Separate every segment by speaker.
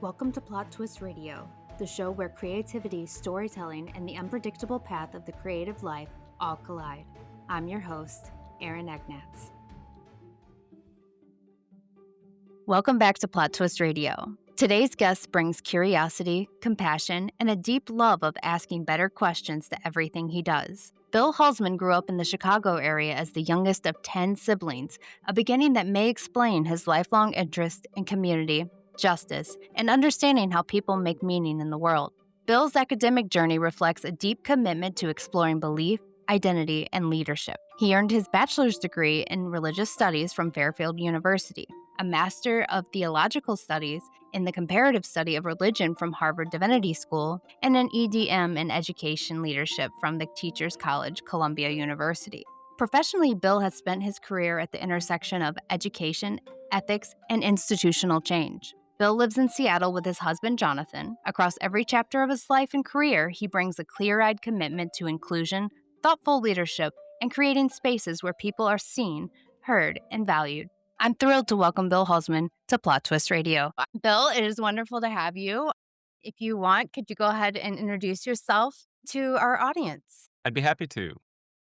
Speaker 1: Welcome to Plot Twist Radio, the show where creativity, storytelling, and the unpredictable path of the creative life all collide. I'm your host, Erin Egnatz. Welcome back to Plot Twist Radio. Today's guest brings curiosity, compassion, and a deep love of asking better questions to everything he does. Bill Hulseman grew up in the Chicago area as the youngest of 10 siblings, a beginning that may explain his lifelong interest in community, justice, and understanding how people make meaning in the world. Bill's academic journey reflects a deep commitment to exploring belief, identity, and leadership. He earned his bachelor's degree in religious studies from Fairfield University, a Master of Theological Studies in the comparative study of religion from Harvard Divinity School, and an EDM in education leadership from the Teachers College, Columbia University. Professionally, Bill has spent his career at the intersection of education, ethics, and institutional change. Bill lives in Seattle with his husband, Jonathan. Across every chapter of his life and career, he brings a clear-eyed commitment to inclusion, thoughtful leadership, and creating spaces where people are seen, heard, and valued. I'm thrilled to welcome Bill Hulseman to Plot Twist Radio. Bill, it is wonderful to have you. If you want, could you go ahead and introduce yourself to our audience?
Speaker 2: I'd be happy to.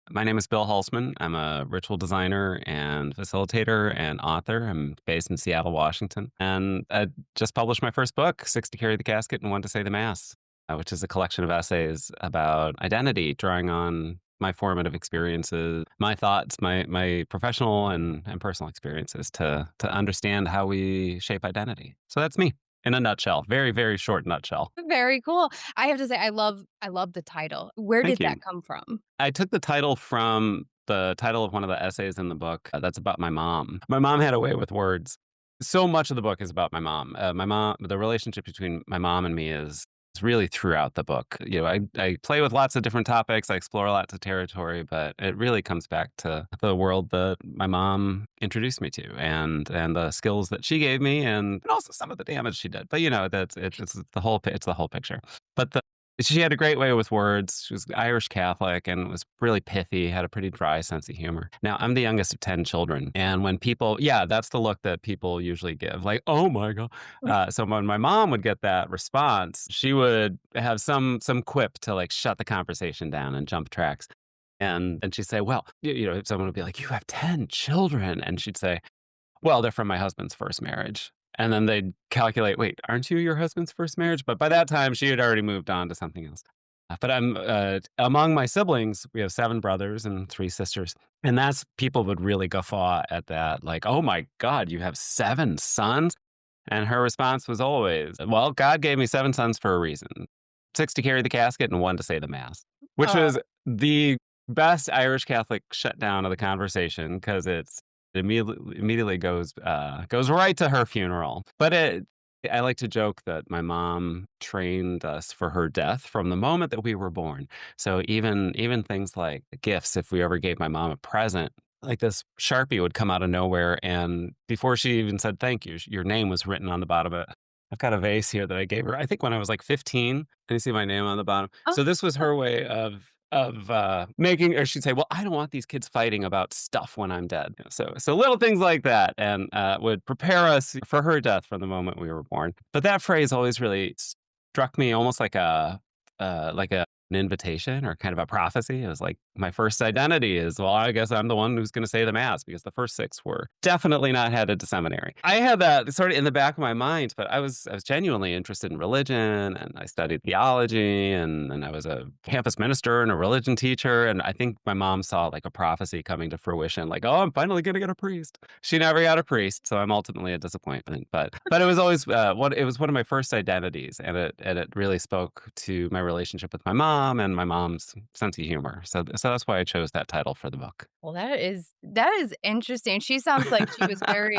Speaker 2: My name is Bill Hulseman. I'm a ritual designer and facilitator and author. I'm based in Seattle, Washington. And I just published my first book, Six to Carry the Casket and One to Say the Mass, which is a collection of essays about identity, drawing on my formative experiences, my thoughts, my professional and personal experiences to understand how we shape identity. So that's me in a nutshell, very, very short nutshell.
Speaker 1: Very cool. I have to say, I love the title. Where
Speaker 2: Thank
Speaker 1: did
Speaker 2: you.
Speaker 1: that come from?
Speaker 2: I took the title from the title of one of the essays in the book that's about my mom. My mom had a way with words. So much of the book is about my mom. The relationship between my mom and me is really throughout the book. You know, I play with lots of different topics. I explore lots of territory, but it really comes back to the world that my mom introduced me to, and the skills that she gave me, and also some of the damage she did. But you know, it's the whole picture. But she had a great way with words. She was Irish Catholic and was really pithy, had a pretty dry sense of humor. Now, I'm the youngest of 10 children. And when people, that's the look that people usually give, like, oh my God. So when my mom would get that response, she would have some quip to like shut the conversation down and jump tracks. And she'd say, well, if someone would be like, you have 10 children. And she'd say, well, they're from my husband's first marriage. And then they'd calculate, wait, aren't you your husband's first marriage? But by that time, she had already moved on to something else. But I'm among my siblings, we have 7 brothers and 3 sisters. And people would really guffaw at that. Like, oh my God, you have 7 sons? And her response was always, well, God gave me 7 sons for a reason. 6 to carry the casket and 1 to say the mass, which was the best Irish Catholic shutdown of the conversation, because it immediately goes right to her funeral. But I like to joke that my mom trained us for her death from the moment that we were born. So even things like gifts, if we ever gave my mom a present, like this Sharpie would come out of nowhere, and before she even said thank you, your name was written on the bottom of it. I've got a vase here that I gave her, I think when I was like 15. Can you see my name on the bottom? So this was her way of making, or she'd say, well, I don't want these kids fighting about stuff when I'm dead. So little things like that, and would prepare us for her death from the moment we were born. But that phrase always really struck me almost like an invitation or kind of a prophecy. It was like, my first identity is, well, I guess I'm the one who's going to say the mass, because the first 6 were definitely not headed to seminary. I had that sort of in the back of my mind, but I was genuinely interested in religion, and I studied theology, and I was a campus minister and a religion teacher. And I think my mom saw like a prophecy coming to fruition, like, oh, I'm finally going to get a priest. She never got a priest, so I'm ultimately a disappointment. But it was always it was one of my first identities, and it really spoke to my relationship with my mom and my mom's sense of humor. So that's why I chose that title for the book.
Speaker 1: Well, that is interesting. She sounds like she was very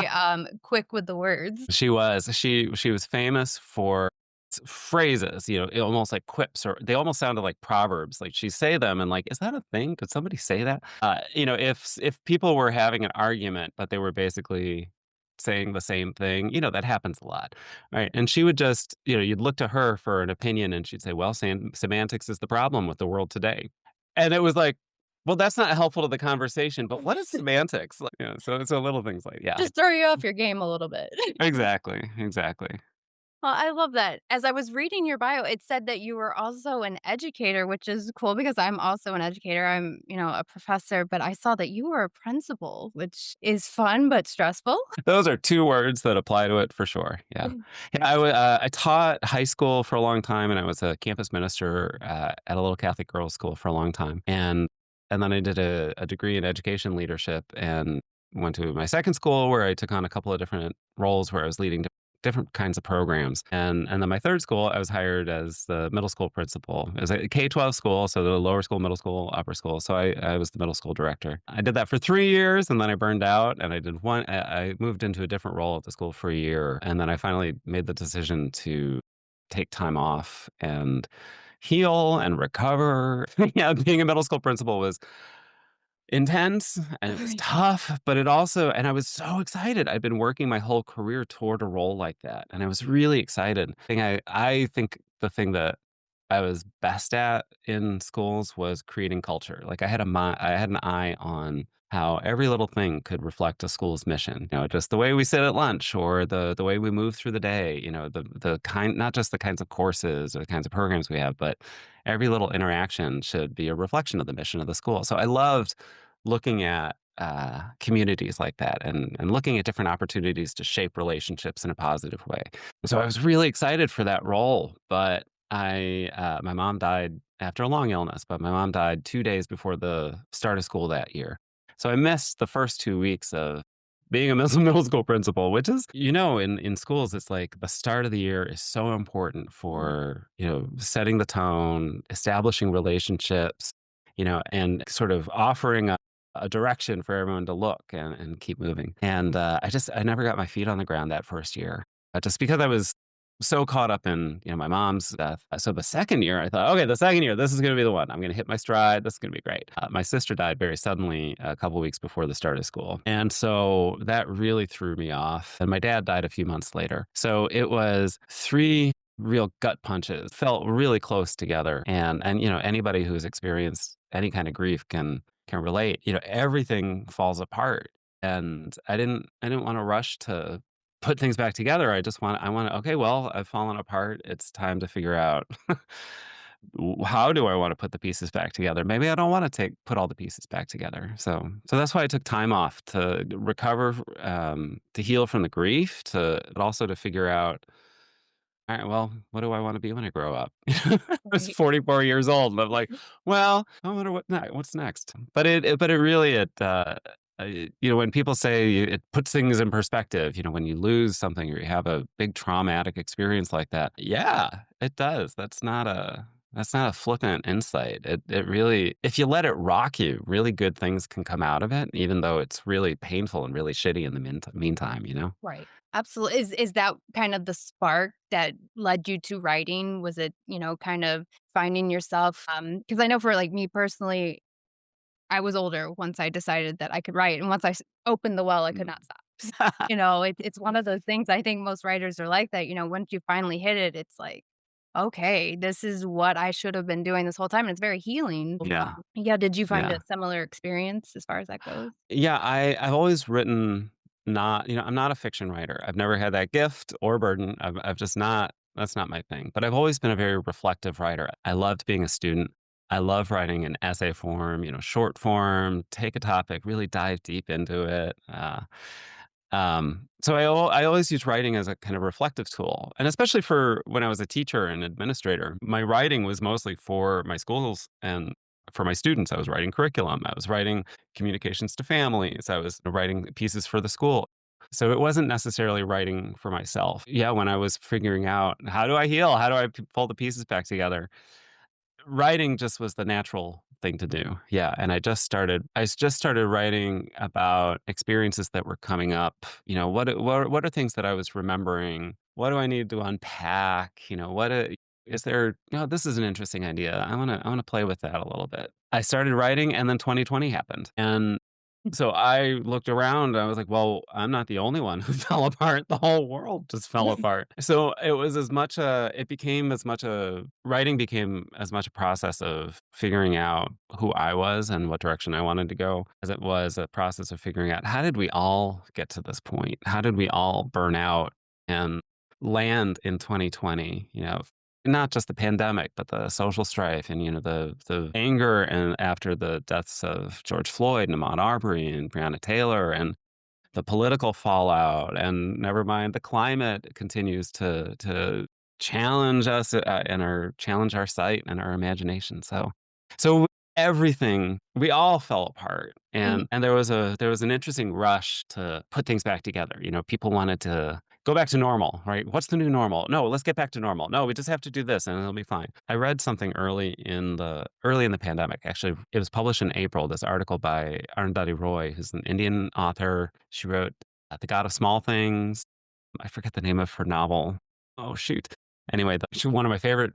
Speaker 1: quick with the words.
Speaker 2: She was famous for phrases, almost like quips, or they almost sounded like proverbs. Like she'd say them and like, is that a thing? Did somebody say that? If people were having an argument, but they were basically saying the same thing, that happens a lot, right? And she would just, you'd look to her for an opinion, and she'd say, well, semantics is the problem with the world today. And it was like, well, that's not helpful to the conversation, but what is semantics? Like, so little things like,
Speaker 1: Just throw you off your game a little bit.
Speaker 2: Exactly.
Speaker 1: Well, I love that. As I was reading your bio, it said that you were also an educator, which is cool because I'm also an educator. I'm, a professor, but I saw that you were a principal, which is fun but stressful.
Speaker 2: Those are 2 words that apply to it for sure, yeah. Yeah, I taught high school for a long time, and I was a campus minister, at a little Catholic girls' school for a long time, and then I did a degree in education leadership and went to my second school where I took on a couple of different roles where I was leading different kinds of programs, and then my third school, I was hired as the middle school principal. It was a K-12 school, so the lower school, middle school, upper school, so I was the middle school director. I did that for 3 years, and then I burned out, and I moved into a different role at the school for a year, and then I finally made the decision to take time off and heal and recover. Yeah, being a middle school principal was intense and it was
Speaker 1: Right.
Speaker 2: tough, but it also and I was so excited. I'd been working my whole career toward a role like that, and I was really excited. I think the thing that I was best at in schools was creating culture. Like I had an eye on how every little thing could reflect a school's mission. Just the way we sit at lunch or the way we move through the day, the kind not just the kinds of courses or the kinds of programs we have, but every little interaction should be a reflection of the mission of the school. So I loved looking at communities like that and looking at different opportunities to shape relationships in a positive way. So I was really excited for that role, but my mom died after a long illness, but my mom died 2 days before the start of school that year. So I missed the first 2 weeks of being a middle school principal, which is, in schools, it's like the start of the year is so important for, setting the tone, establishing relationships, and sort of offering a direction for everyone to look and keep moving. And I never got my feet on the ground that first year, just because I was so caught up in my mom's death. So the second year, I thought, okay, the second year, this is going to be the one. I'm going to hit my stride. This is going to be great. My sister died very suddenly a couple weeks before the start of school, and so that really threw me off. And my dad died a few months later, so it was 3 real gut punches. Felt really close together, and anybody who's experienced any kind of grief can relate. Everything falls apart, and I didn't want to rush to put things back together. I want to, okay, well, I've fallen apart. It's time to figure out how do I want to put the pieces back together? Maybe I don't want to put all the pieces back together. So that's why I took time off to recover, to heal from the grief, but also to figure out, all right, well, what do I want to be when I grow up? I was
Speaker 1: Right.
Speaker 2: 44 years old, and I'm like, well, I wonder what's next. But it really, when people say it puts things in perspective, when you lose something or you have a big traumatic experience like that, yeah, it does. That's not a flippant insight. It really, if you let it rock you, really good things can come out of it, even though it's really painful and really shitty in the meantime.
Speaker 1: Right. Absolutely. Is that kind of the spark that led you to writing? Was it, kind of finding yourself? Because I know for like me personally, I was older once I decided that I could write, and once I opened the well, I could not stop. It's one of those things. I think most writers are like that. Once you finally hit it, it's like, okay, this is what I should have been doing this whole time. And it's very healing.
Speaker 2: Yeah,
Speaker 1: Yeah. Did you find a
Speaker 2: yeah.
Speaker 1: similar experience as far as that goes?
Speaker 2: Yeah, I've always written not I'm not a fiction writer. I've never had that gift or burden. I've just not that's not my thing. But I've always been a very reflective writer. I loved being a student. I love writing in essay form, short form, take a topic, really dive deep into it. So I always use writing as a kind of reflective tool, and especially for when I was a teacher and administrator, my writing was mostly for my schools and for my students. I was writing curriculum. I was writing communications to families. I was writing pieces for the school. So it wasn't necessarily writing for myself. Yeah, when I was figuring out how do I heal, how do I pull the pieces back together, writing just was the natural thing to do. Yeah, and I just started writing about experiences that were coming up. What are things that I was remembering? What do I need to unpack? Is there, this is an interesting idea. I want to play with that a little bit. I started writing and then 2020 happened. And so I looked around, I was like, "Well, I'm not the only one who fell apart, the whole world just fell apart." So it was as much a it became as much a writing became as much a process of figuring out who I was and what direction I wanted to go, as it was a process of figuring out how did we all get to this point? How did we all burn out? And land in 2020, not just the pandemic, but the social strife and, the anger and after the deaths of George Floyd and Ahmaud Arbery and Breonna Taylor and the political fallout, and never mind the climate continues to challenge us, and our challenge our sight and our imagination. So everything, we all fell apart,
Speaker 1: Mm.
Speaker 2: and there was an interesting rush to put things back together. People wanted to go back to normal, right? What's the new normal? No, let's get back to normal. No, we just have to do this and it'll be fine. I read something early in the pandemic. Actually, it was published in April. This article by Arundhati Roy, who's an Indian author. She wrote The God of Small Things. I forget the name of her novel. Oh shoot. Anyway, she's one of my favorite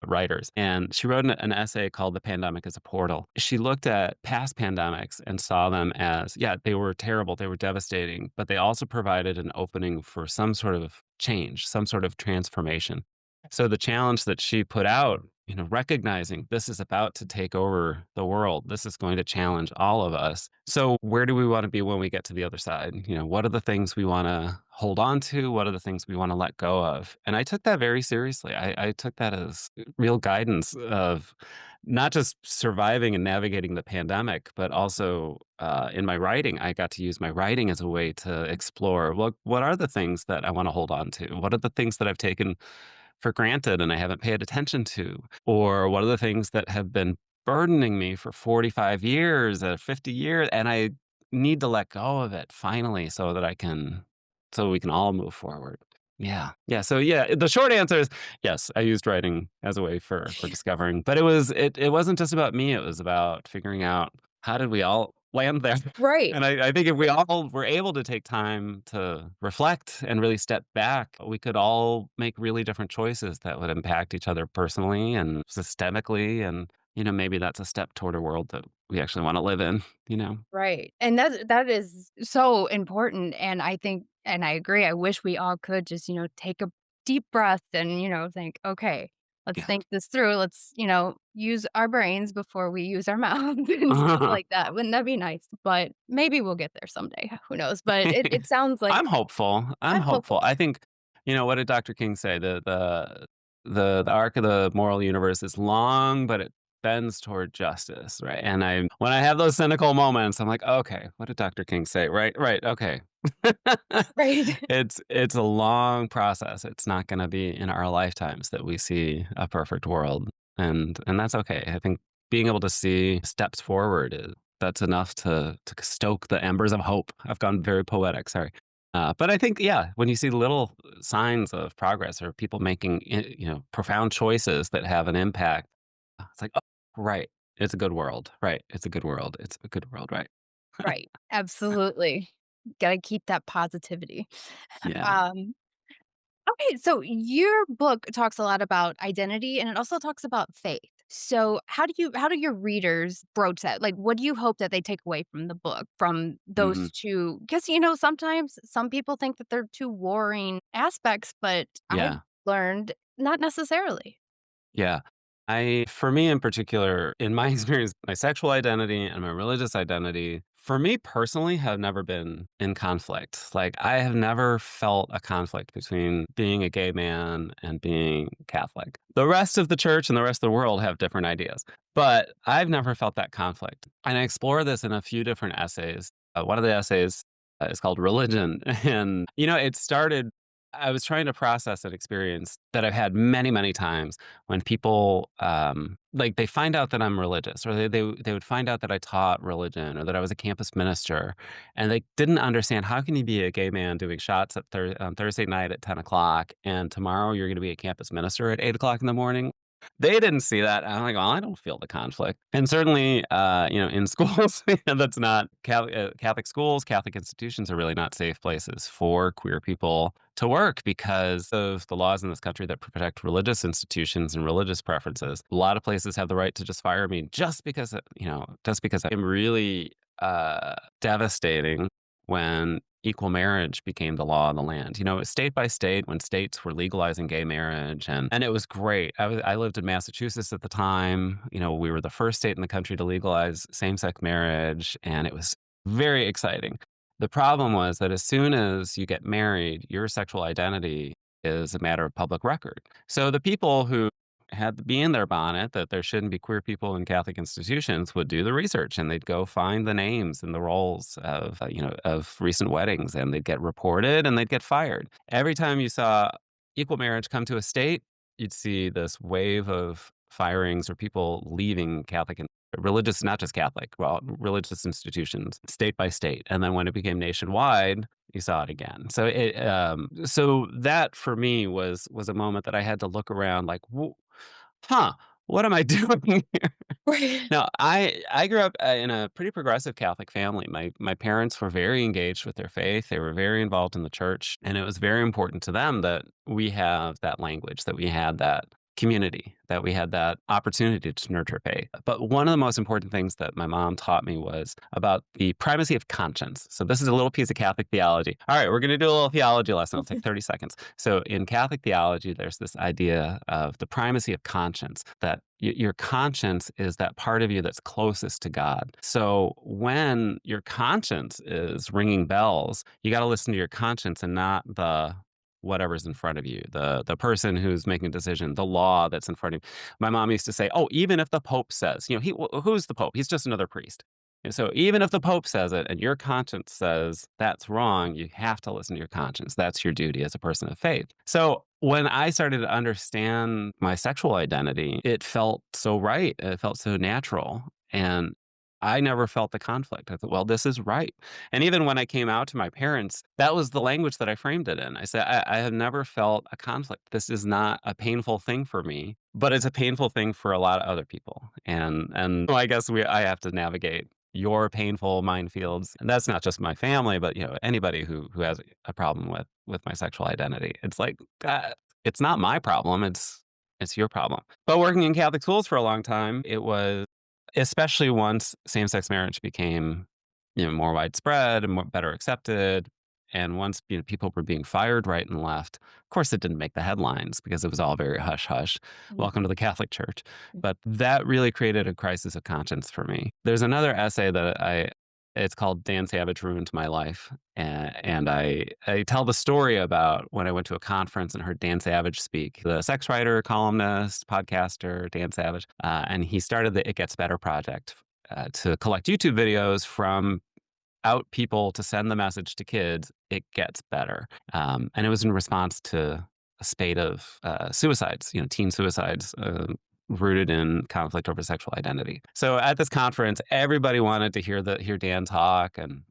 Speaker 2: writers, and she wrote an essay called "The Pandemic is a Portal." She looked at past pandemics and saw them as, yeah, they were terrible, they were devastating, but they also provided an opening for some sort of change, some sort of transformation. So the challenge that she put out, recognizing this is about to take over the world, this is going to challenge all of us. So where do we want to be when we get to the other side? What are the things we want to hold on to? What are the things we want to let go of? And I took that very seriously. I took that as real guidance of not just surviving and navigating the pandemic, but also in my writing, I got to use my writing as a way to explore what are the things that I want to hold on to? What are the things that I've taken for granted and I haven't paid attention to? Or what are the things that have been burdening me for 45 years, 50 years, and I need to let go of it finally so we can all move forward. Yeah. Yeah. So yeah, the short answer is yes, I used writing as a way for discovering. But it wasn't just about me, it was about figuring out how did we all land there.
Speaker 1: Right.
Speaker 2: And I think if we all were able to take time to reflect and really step back, we could all make really different choices that would impact each other personally and systemically. And, maybe that's a step toward a world that we actually want to live in.
Speaker 1: Right, and that is so important, and I think and I agree, I wish we all could just, take a deep breath and, think, "Okay, let's
Speaker 2: Yeah.
Speaker 1: think this through, let's, use our brains before we use our mouth," and stuff like that. Wouldn't that be nice? But maybe we'll get there someday, who knows? But it sounds like
Speaker 2: I'm hopeful. I'm
Speaker 1: I'm
Speaker 2: hopeful.
Speaker 1: hopeful.
Speaker 2: I think, what did Dr. King say? The arc of the moral universe is long, but it bends toward justice, right? And when I have those cynical moments, I'm like, okay, what did Dr. King say? Right, right, okay.
Speaker 1: Right.
Speaker 2: It's a long process. It's not going to be in our lifetimes that we see a perfect world, and that's okay. I think being able to see steps forward that's enough to stoke the embers of hope. I've gone very poetic, sorry. But I think, yeah, when you see little signs of progress or people making, profound choices that have an impact, it's like, oh, right, it's a good world, right? It's a good world. It's a good world, right?
Speaker 1: Right, absolutely. Gotta keep that positivity.
Speaker 2: Yeah.
Speaker 1: Um Okay, so your book talks a lot about identity and it also talks about faith. So how do your readers broach that? Like what do you hope that they take away from the book from
Speaker 2: Hmm.
Speaker 1: those two? Because sometimes some people think that they're two warring aspects, but I've
Speaker 2: Yeah.
Speaker 1: learned not necessarily.
Speaker 2: Yeah. For me in particular, in my experience, my sexual identity and my religious identity, for me personally, have never been in conflict. Like, I have never felt a conflict between being a gay man and being Catholic. The rest of the church and the rest of the world have different ideas, but I've never felt that conflict. And I explore this in a few different essays. One of the essays is called Religion. And, it started, I was trying to process an experience that I've had many, many times when people like they find out that I'm religious, or they would find out that I taught religion or that I was a campus minister, and they didn't understand how can you be a gay man doing shots on Thursday night at 10 o'clock, and tomorrow you're going to be a campus minister at 8 o'clock in the morning. They didn't see that. I'm like, well, I don't feel the conflict. And certainly, in schools, that's not Catholic schools, Catholic institutions are really not safe places for queer people to work because of the laws in this country that protect religious institutions and religious preferences. A lot of places have the right to just fire me just because I'm really devastating when equal marriage became the law of the land. It was state by state when states were legalizing gay marriage, and it was great. I lived in Massachusetts at the time. We were the first state in the country to legalize same-sex marriage, and it was very exciting. The problem was that as soon as you get married, your sexual identity is a matter of public record. So the people who had to be in their bonnet that there shouldn't be queer people in Catholic institutions would do the research, and they'd go find the names and the roles of, of recent weddings, and they'd get reported and they'd get fired. Every time you saw equal marriage come to a state, you'd see this wave of firings or people leaving Catholic and religious, not just Catholic, well, religious institutions, state by state. And then when it became nationwide, you saw it again. So that for me was a moment that I had to look around like, huh, what am I doing here?
Speaker 3: Right.
Speaker 2: Now, I grew up in a pretty progressive Catholic family. My parents were very engaged with their faith. They were very involved in the church, and it was very important to them that we have that language, that we had that community, that we had that opportunity to nurture faith. But one of the most important things that my mom taught me was about the primacy of conscience. So this is a little piece of Catholic theology. All right, we're going to do a little theology lesson. It'll take 30 seconds. So in Catholic theology, there's this idea of the primacy of conscience, that your conscience is that part of you that's closest to God. So when your conscience is ringing bells, you got to listen to your conscience and not the whatever's in front of you, the person who's making a decision, the law that's in front of you. My mom used to say, "Oh, even if the Pope says, who's the Pope? He's just another priest." And so even if the Pope says it and your conscience says that's wrong, you have to listen to your conscience. That's your duty as a person of faith. So when I started to understand my sexual identity, it felt so right. It felt so natural. And I never felt the conflict. I thought, well, this is right. And even when I came out to my parents, that was the language that I framed it in. I said, I have never felt a conflict. This is not a painful thing for me, but it's a painful thing for a lot of other people. And well, I guess I have to navigate your painful minefields. And that's not just my family, but anybody who has a problem with my sexual identity. It's like it's not my problem. It's your problem. But working in Catholic schools for a long time, it was, especially once same-sex marriage became, more widespread and better accepted, and once, people were being fired right and left. Of course, it didn't make the headlines because it was all very hush-hush.
Speaker 3: Mhm.
Speaker 2: Welcome to the Catholic Church. But that really created a crisis of conscience for me. There's another essay that it's called Dan Savage Ruined My Life. And I tell the story about when I went to a conference and heard Dan Savage speak, the sex writer, columnist, podcaster, Dan Savage. And he started the It Gets Better project to collect YouTube videos from out people to send the message to kids, it gets better. And it was in response to a spate of suicides, teen suicides. Rooted in conflict over sexual identity. So at this conference, everybody wanted to hear Dan talk, and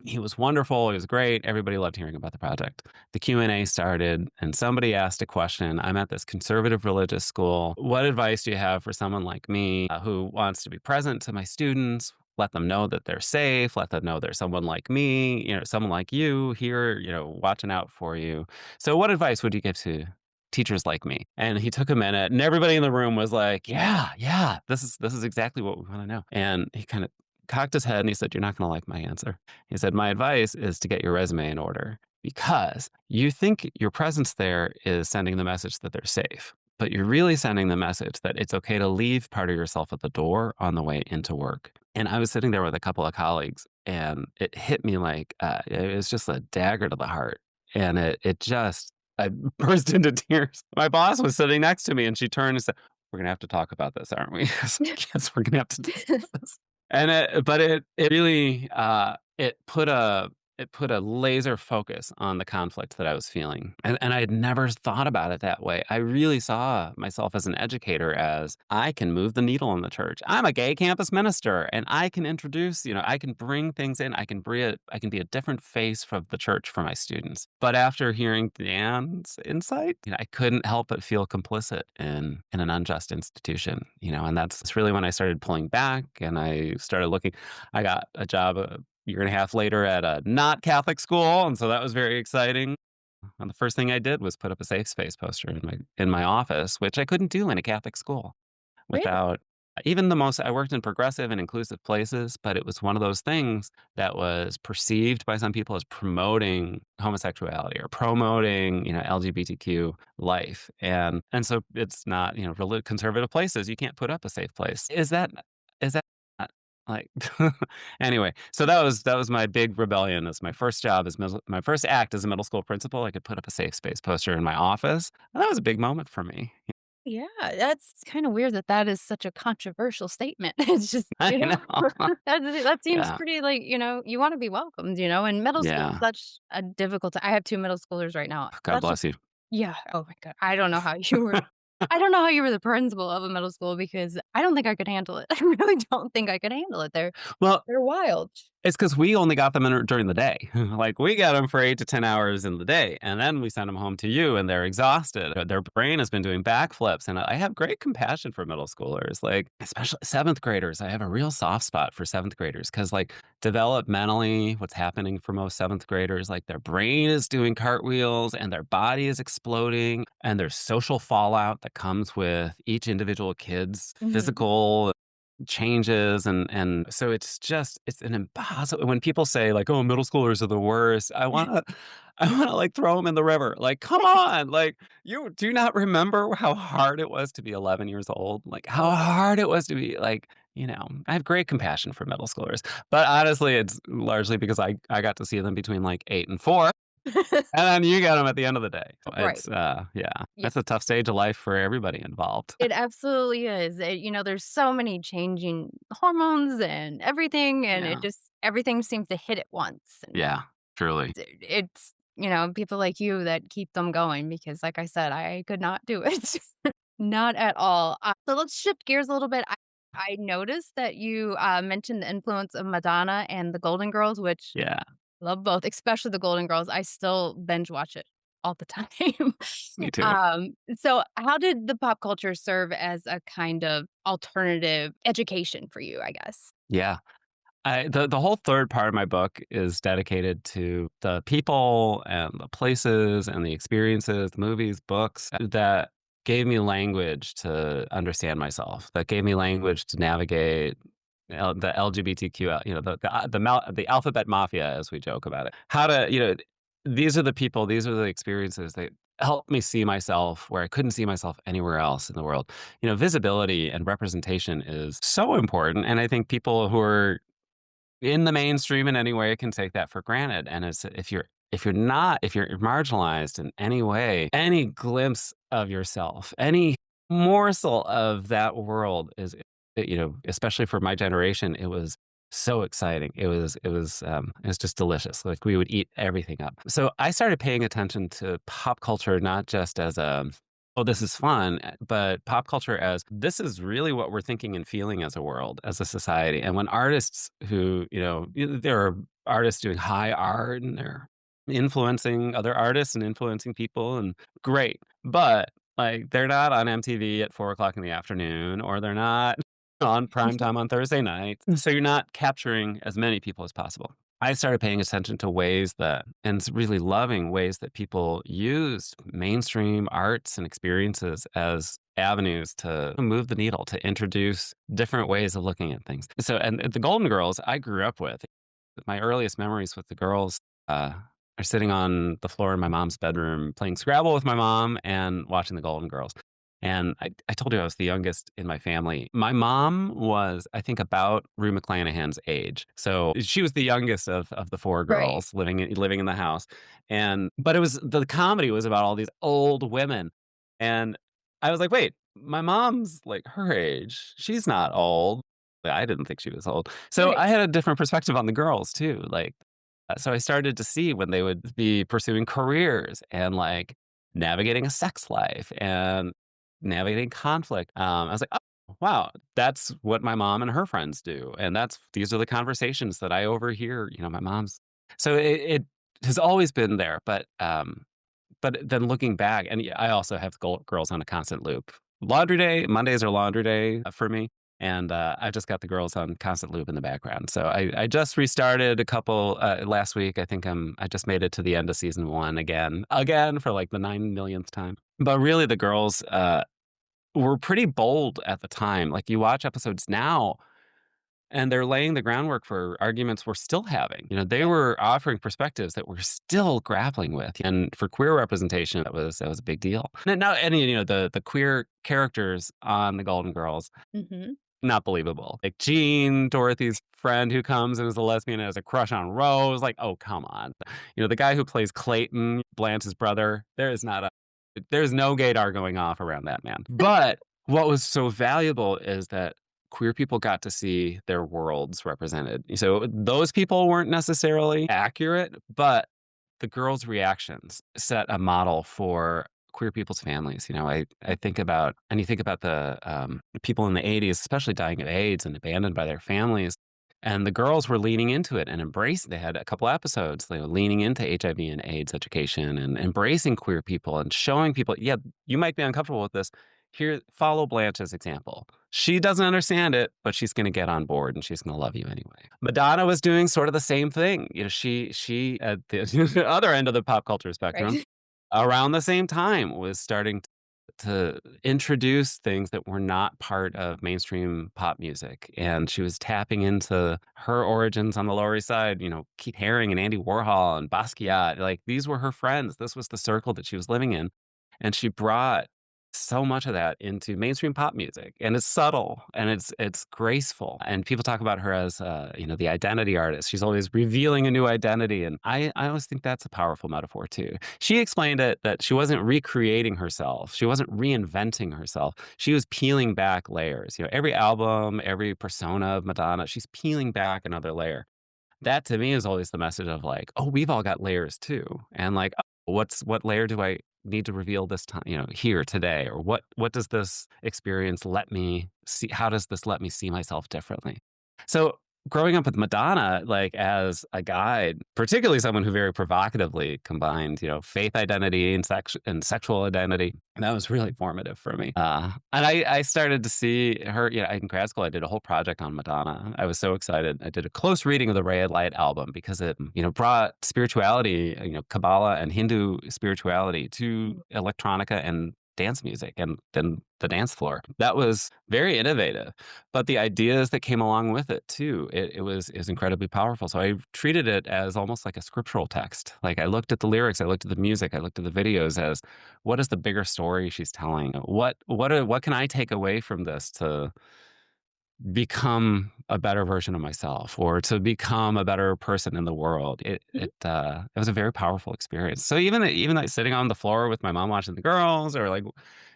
Speaker 2: he was wonderful. He was great. Everybody loved hearing about the project. The Q&A started, and somebody asked a question. I'm at this conservative religious school. What advice do you have for someone like me who wants to be present to my students? Let them know that they're safe. Let them know there's someone like me, someone like you here, watching out for you. So what advice would you give to teachers like me? And he took a minute, and everybody in the room was like, yeah, this is exactly what we want to know. And he kind of cocked his head and he said, "You're not going to like my answer." He said, "My advice is to get your resume in order, because you think your presence there is sending the message that they're safe, but you're really sending the message that it's okay to leave part of yourself at the door on the way into work." And I was sitting there with a couple of colleagues, and it hit me like it was just a dagger to the heart. And it just, I burst into tears. My boss was sitting next to me, and she turned and said, "We're going to have to talk about this, aren't we?" I was like, "Yes, we're going to have to talk about this." And it really, it put a laser focus on the conflict that I was feeling. And I had never thought about it that way. I really saw myself as an educator, as I can move the needle in the church. I'm a gay campus minister, and I can introduce, I can bring things in. I can be a different face of the church for my students. But after hearing Dan's insight, I couldn't help but feel complicit in an unjust institution, and that's really when I started pulling back, and I started looking. I got a job year and a half later at a not Catholic school, and so that was very exciting. And the first thing I did was put up a safe space poster in my office, which I couldn't do in a Catholic school
Speaker 3: Really?
Speaker 2: without even the most. I worked in progressive and inclusive places, but it was one of those things that was perceived by some people as promoting homosexuality or promoting, LGBTQ life. And so it's not, really conservative places, you can't put up a safe place. Is that Like, anyway, so that was my big rebellion. As my first job as my first act as a middle school principal, I could put up a safe space poster in my office, and that was a big moment for me.
Speaker 1: Yeah, that's kinda weird that that is such a controversial statement. It's just,
Speaker 2: I know.
Speaker 1: that seems
Speaker 2: Yeah,
Speaker 1: pretty, like, you wanna be welcomed, and middle school is
Speaker 2: yeah.
Speaker 1: such a difficult I have 2 middle schoolers right now.
Speaker 2: God
Speaker 1: Such a
Speaker 2: bless you.
Speaker 1: Yeah, oh my god. I don't know how you were the principal of a middle school because I don't think I could handle it. I really don't think I could handle it.
Speaker 2: Well,
Speaker 1: They're wild.
Speaker 2: it's because we only got them in during the day. Like, we got them for 8 to 10 hours in the day, and then we send them home to you, and they're exhausted. Their brain has been doing backflips, and I have great compassion for middle schoolers, like, especially 7th graders. I have a real soft spot for 7th graders because, like, developmentally, what's happening for most 7th graders, like, their brain is doing cartwheels, and their body is exploding, and there's social fallout that comes with each individual kid's
Speaker 1: Mhm.
Speaker 2: physical changes, and so it's an impossible when people say like, "Oh, middle schoolers are the worst." I wanna, like, throw them in the river. Like, "Come on!" Like, you do not remember how hard it was to be 11 years old? Like, how
Speaker 1: Oh,
Speaker 2: hard it was to be, like, I have great compassion for middle schoolers, but honestly, it's largely because I got to see them between, like, 8 and 4, and then you got them at the end of the day.
Speaker 1: right.
Speaker 2: Yeah,
Speaker 1: Yeah.
Speaker 2: that's a tough stage of life for everybody involved.
Speaker 1: It absolutely is. There's so many changing hormones and everything, and
Speaker 2: Yeah,
Speaker 1: everything seems to hit at once, and
Speaker 2: yeah, truly.
Speaker 1: it's people like you that keep them going because, like I said, I could not do it. Not at all. So let's shift gears a little bit. I noticed that you, mentioned the influence of Madonna and the Golden Girls, which
Speaker 2: Yeah.
Speaker 1: love both, especially the Golden Girls. I still binge watch it all the time.
Speaker 2: Me too.
Speaker 1: So how did the pop culture serve as a kind of alternative education for you, I guess?
Speaker 2: Yeah. The whole 3rd part of my book is dedicated to the people and the places and the experiences, movies, books that gave me language to understand myself, that gave me language to navigate the LGBTQ, the alphabet mafia, as we joke about it. How to, these are the people, these are the experiences that help me see myself where I couldn't see myself anywhere else in the world. Visibility and representation is so important. And I think people who are in the mainstream in any way can take that for granted, and it's if you're marginalized in any way, any glimpse of yourself, any morsel of that world is, especially for my generation, it was so exciting. It was just delicious. Like, we would eat everything up. So I started paying attention to pop culture not just as a, "Oh, this is fun," but pop culture as, "This is really what we're thinking and feeling as a world, as a society." And when artists who, there are artists doing high art, and they're influencing other artists and influencing people, and great. But, like, they're not on MTV at 4 o'clock in the afternoon, or they're not on prime time on Thursday night, so you're not capturing as many people as possible. I started paying attention to ways that, and really loving ways that people use mainstream arts and experiences as avenues to move the needle, to introduce different ways of looking at things. So, and the Golden Girls I grew up with, my earliest memories with the girls are sitting on the floor in my mom's bedroom playing Scrabble with my mom and watching the Golden Girls. And I told you I was the youngest in my family. My mom was, I think, about Rue McClanahan's age. So she was the youngest of the 4
Speaker 1: Right.
Speaker 2: girls living in the house. But it was, the comedy was about all these old women. And I was like, wait, my mom's like her age. She's not old. I didn't think she was old. So
Speaker 1: Right.
Speaker 2: I had a different perspective on the girls too. Like, so I started to see when they would be pursuing careers and, like, navigating a sex life and navigating conflict. I was like, "Oh, wow, that's what my mom and her friends do, and these are the conversations that I overhear." My mom's, so it has always been there, but then looking back, and yeah, I also have girls on a constant loop. Laundry day, Mondays are laundry day for me. And I just got the girls on constant loop in the background. So I just restarted a couple last week. I think I just made it to the end of season 1 again for like the 9 millionth time. But really, the girls were pretty bold at the time. Like, you watch episodes now, and they're laying the groundwork for arguments we're still having. They
Speaker 1: Yeah.
Speaker 2: were offering perspectives that we're still grappling with. And for queer representation, that was a big deal. And now, and the queer characters on the Golden Girls,
Speaker 1: Mhm.
Speaker 2: not believable. Like Jean, Dorothy's friend who comes and is a lesbian and has a crush on Rose, like, oh, come on. The guy who plays Clayton, Blanche's brother, there's no gaydar going off around that man. But what was so valuable is that queer people got to see their worlds represented. So those people weren't necessarily accurate, but the girls' reactions set a model for queer people's families. I think about, and you think about the people in the 80s, especially dying of AIDS and abandoned by their families. And the girls were leaning into it and embracing. They had a couple episodes, leaning into HIV and AIDS education and embracing queer people and showing people, yeah, you might be uncomfortable with this. Here, follow Blanche's example. She doesn't understand it, but she's going to get on board and she's going to love you anyway. Madonna was doing sort of the same thing. She at the other end of the pop culture spectrum,
Speaker 1: Right.
Speaker 2: around the same time, was starting to introduce things that were not part of mainstream pop music. And she was tapping into her origins on the Lower East Side, Keith Haring and Andy Warhol and Basquiat. Like, these were her friends. This was the circle that she was living in. And she brought so much of that into mainstream pop music, and it's subtle and it's graceful, and people talk about her as the identity artist. She's always revealing a new identity, and I always think that's a powerful metaphor too. She explained it that she wasn't recreating herself, she wasn't reinventing herself, she was peeling back layers. Every album, every persona of Madonna, she's peeling back another layer. That to me is always the message of like, oh, we've all got layers too. And like, oh, what layer do I need to reveal this time, here today? Or what does this experience let me see? How does this let me see myself differently? So growing up with Madonna, like as a guide, particularly someone who very provocatively combined, faith identity and sexual identity, that was really formative for me. And I started to see her, in grad school, I did a whole project on Madonna. I was so excited. I did a close reading of the Ray of Light album because it, brought spirituality, Kabbalah and Hindu spirituality to electronica and dance music and then the dance floor. That was very innovative. But the ideas that came along with it too, it was incredibly powerful. So I treated it as almost like a scriptural text. Like I looked at the lyrics, I looked at the music, I looked at the videos as what is the bigger story she's telling? What can I take away from this to become a better version of myself or to become a better person in the world? It was a very powerful experience. So even like sitting on the floor with my mom watching the girls, or like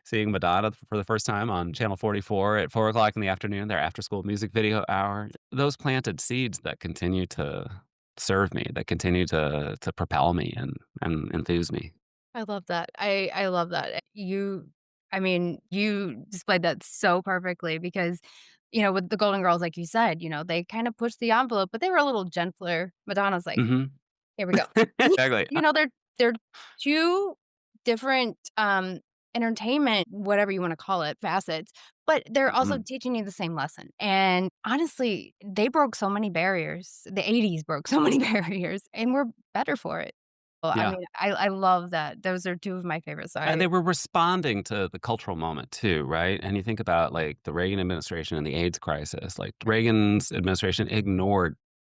Speaker 2: seeing Madonna for the first time on Channel 44 at 4 o'clock in the afternoon, their after school music video hour, those planted seeds that continue to serve me, that continue to propel me and enthuse me.
Speaker 1: I love that. I love that. I mean, you displayed that so perfectly because, with the Golden Girls, like you said, they kind of pushed the envelope, but they were a little gentler. Madonna's like,
Speaker 2: Mhm.
Speaker 1: here we go.
Speaker 2: Exactly.
Speaker 1: They're 2 different, entertainment, whatever you wanna call it, facets, but they're also
Speaker 2: Mhm.
Speaker 1: teaching you the same lesson, and honestly, they broke so many barriers. The '80s broke so many barriers, and we're better for it. Well, I
Speaker 2: Yeah.
Speaker 1: mean, I love that. Those are 2 of my favorites, so
Speaker 2: And
Speaker 1: I
Speaker 2: they were responding to the cultural moment too, right? And you think about like the Reagan administration and the AIDS crisis, like Reagan's administration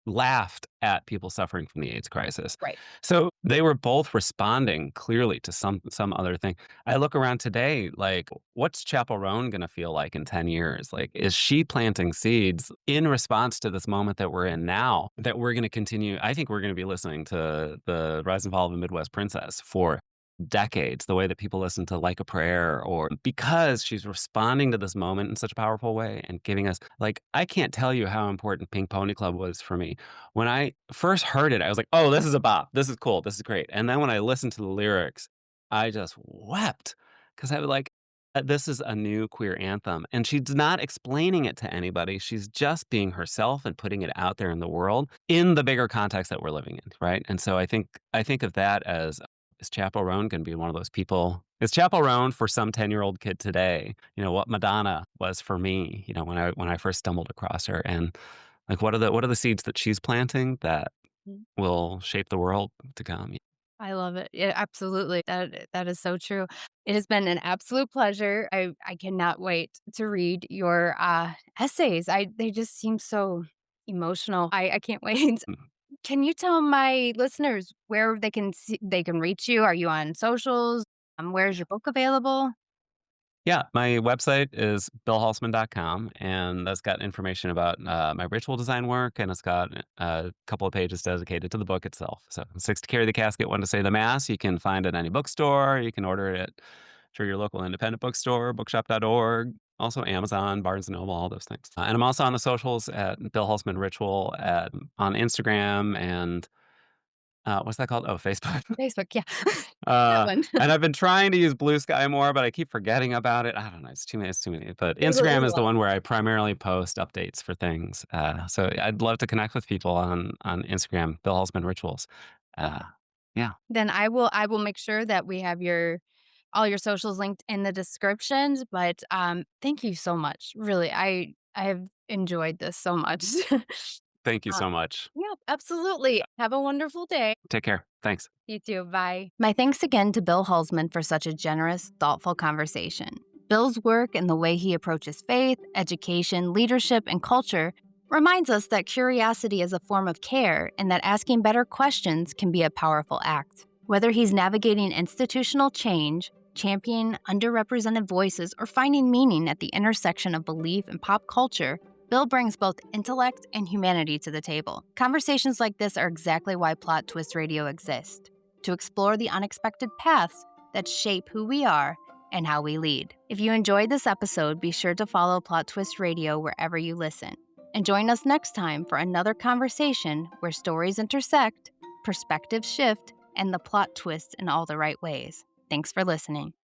Speaker 2: laughed at people suffering from the AIDS crisis.
Speaker 1: right.
Speaker 2: So they were both responding clearly to some other thing. I look around today, like what's Chapel Roan going to feel like in 10 years? Like, is she planting seeds in response to this moment that we're in now that we're going to continue? I think we're going to be listening to the Rise and Fall of a Midwest Princess for decades, the way that people listen to Like a Prayer, or because she's responding to this moment in such a powerful way and giving us, like, I can't tell you how important Pink Pony Club was for me. When I first heard it, I was like, oh, this is a bop. This is cool. This is great. And then when I listened to the lyrics, I just wept because I was like, this is a new queer anthem. And she's not explaining it to anybody. She's just being herself and putting it out there in the world in the bigger context that we're living in. Right. And so I think of that as, is Chapel Roan going to be one of those people? Is Chapel Roan for some 10-year-old kid today, what Madonna was for me, when I first stumbled across her, and like what are the seeds that she's planting that
Speaker 1: Mhm.
Speaker 2: will shape the world to come?
Speaker 1: I love it. Yeah, absolutely. That is so true. It has been an absolute pleasure. I cannot wait to read your, essays. They just seem so emotional. I can't wait.
Speaker 2: Mm.
Speaker 1: Can you tell my listeners where they can reach you? Are you on socials? Where's your book available?
Speaker 2: Yeah, my website is billhulseman.com, and that's got information about my ritual design work, and it's got a couple of pages dedicated to the book itself. So, Six to Carry the Casket, One to Say the Mass, you can find at any bookstore. You can order it through your local independent bookstore, bookshop.org, also Amazon, Barnes& and Noble, all those things. And I'm also on the socials at Bill Hulseman Ritual on Instagram and what's that called? Oh, Facebook.
Speaker 1: Facebook, yeah. That one.
Speaker 2: And I've been trying to use Blue Sky more, but I keep forgetting about it. I don't know. It's too many. But
Speaker 1: There's
Speaker 2: Instagram
Speaker 1: a
Speaker 2: is the
Speaker 1: lot.
Speaker 2: one where I primarily post updates for things. So I'd love to connect with people on Instagram, Bill Hulseman Rituals. Uh,
Speaker 1: Okay.
Speaker 2: yeah.
Speaker 1: Then I will make sure that we have your all your socials linked in the descriptions, but, thank you so much. Really, I have enjoyed this so much.
Speaker 2: Thank you
Speaker 1: Uh,
Speaker 2: so much.
Speaker 1: yeah, absolutely. Have a wonderful day.
Speaker 2: Take care. Thanks.
Speaker 1: You too. Bye. My thanks again to Bill Hulsman for such a generous, thoughtful conversation. Bill's work and the way he approaches faith, education, leadership, and culture reminds us that curiosity is a form of care and that asking better questions can be a powerful act. Whether he's navigating institutional change, championing underrepresented voices, or finding meaning at the intersection of belief and pop culture, Bill brings both intellect and humanity to the table. Conversations like this are exactly why Plot Twist Radio exists, to explore the unexpected paths that shape who we are and how we lead. If you enjoyed this episode, be sure to follow Plot Twist Radio wherever you listen. And join us next time for another conversation where stories intersect, perspectives shift, and the plot twists in all the right ways. Thanks for listening.